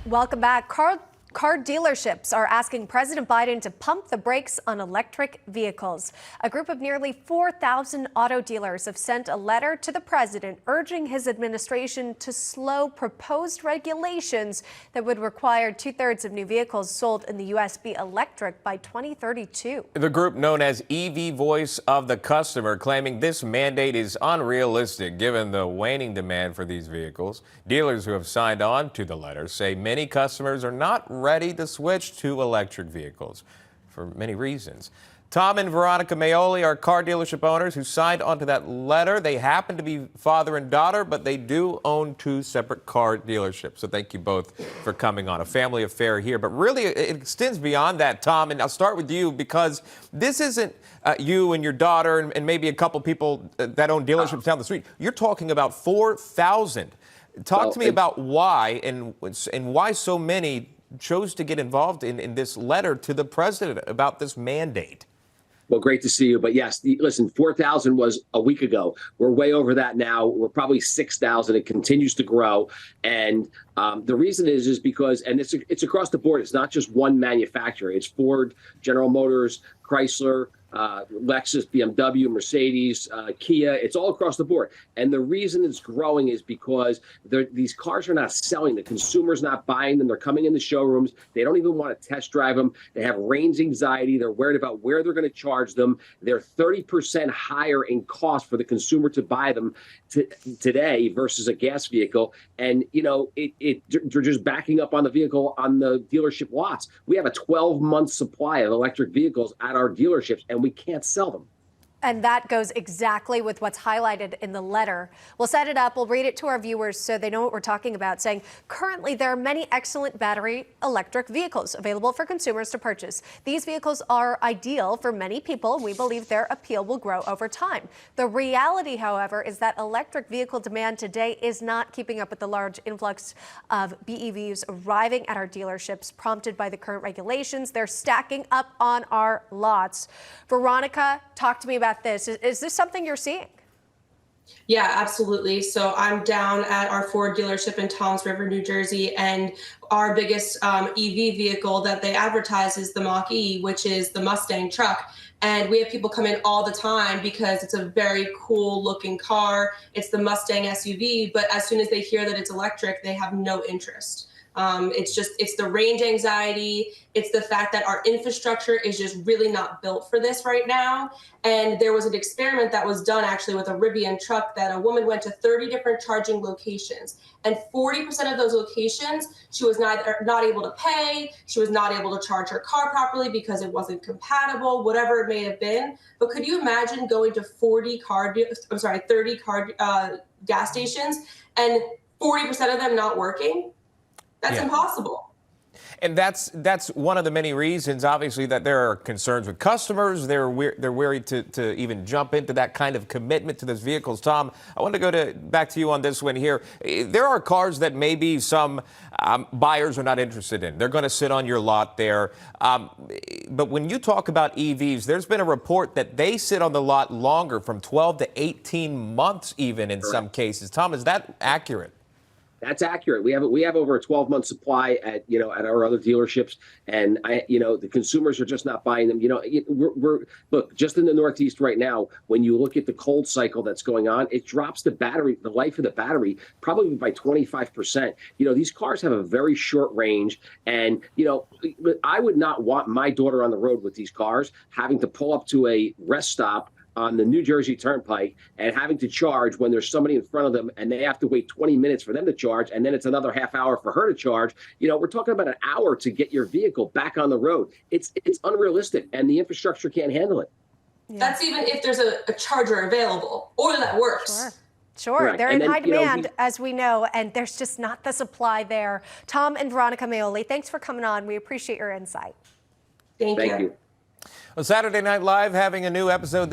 Welcome back. Car dealerships are asking President Biden to pump the brakes on electric vehicles. A group of nearly 4,000 auto dealers have sent a letter to the president urging his administration to slow proposed regulations that would require 2/3 of new vehicles sold in the U.S. be electric by 2032. The group known as EV Voice of the Customer claiming this mandate is unrealistic given the waning demand for these vehicles. Dealers who have signed on to the letter say many customers are not ready to switch to electric vehicles for many reasons. Tom and Veronica Maoli are car dealership owners who signed onto that letter. They happen to be father and daughter, but they do own two separate car dealerships. So thank you both for coming on. A family affair here, but really it extends beyond that, Tom. And I'll start with you because this isn't you and your daughter and maybe a couple people that own dealerships down the street. You're talking about 4,000. Talk to me about why and why so many chose to get involved in this letter to the president about this mandate. Well, great to see you. But yes, listen, 4,000 was a week ago. We're way over that now. We're probably 6,000. It continues to grow. And the reason is because, and it's across the board. It's not just one manufacturer. It's Ford, General Motors, Chrysler, Lexus, BMW, Mercedes, Kia. It's all across the board. And the reason it's growing is because these cars are not selling. The consumer's not buying them. They're coming in the showrooms. They don't even want to test drive them. They have range anxiety. They're worried about where they're going to charge them. They're 30% higher in cost for the consumer to buy them today versus a gas vehicle. And, you know, they're just backing up on the vehicle on the dealership lots. We have a 12-month supply of electric vehicles at our dealerships, and we can't sell them. And that goes exactly with what's highlighted in the letter. We'll set it up. We'll read it to our viewers so they know what we're talking about, saying currently there are many excellent battery electric vehicles available for consumers to purchase. These vehicles are ideal for many people, and we believe their appeal will grow over time. The reality, however, is that electric vehicle demand today is not keeping up with the large influx of BEVs arriving at our dealerships, prompted by the current regulations. They're stacking up on our lots. Veronica, talk to me about this. Is this something you're seeing? Yeah, absolutely. So I'm down at our Ford dealership in Toms River, New Jersey, and our biggest EV vehicle that they advertise is the Mach-E, which is the Mustang truck. And we have people come in all the time because it's a very cool looking car. It's the Mustang SUV, but as soon as they hear that it's electric, they have no interest. It's the range anxiety. It's the fact that our infrastructure is just really not built for this right now. And there was an experiment that was done actually with a Rivian truck that a woman went to 30 different charging locations, and 40% of those locations, she was not able to pay. She was not able to charge her car properly because it wasn't compatible, whatever it may have been. But could you imagine going to 30 car gas stations and 40% of them not working? That's impossible. And that's one of the many reasons, obviously, that there are concerns with customers. They're wary to even jump into that kind of commitment to those vehicles. Tom, I want to go back to you on this one here. There are cars that maybe some buyers are not interested in. They're going to sit on your lot there. But when you talk about EVs, there's been a report that they sit on the lot longer, from 12 to 18 months even in some cases. Tom, is that accurate? That's accurate. We have over a 12-month supply at our other dealerships, and the consumers are just not buying them. Look, just in the Northeast right now, when you look at the cold cycle that's going on, it drops the life of the battery probably by 25%. These cars have a very short range, and I would not want my daughter on the road with these cars having to pull up to a rest stop on the New Jersey Turnpike and having to charge when there's somebody in front of them and they have to wait 20 minutes for them to charge, and then it's another half hour for her to charge. We're talking about an hour to get your vehicle back on the road. It's unrealistic, and the infrastructure can't handle it. Yeah. That's even if there's a charger available or that works. Sure. Right. They're in high demand, as we know, and there's just not the supply there. Tom and Veronica Maoli, thanks for coming on. We appreciate your insight. Thank you. Well, Saturday Night Live having a new episode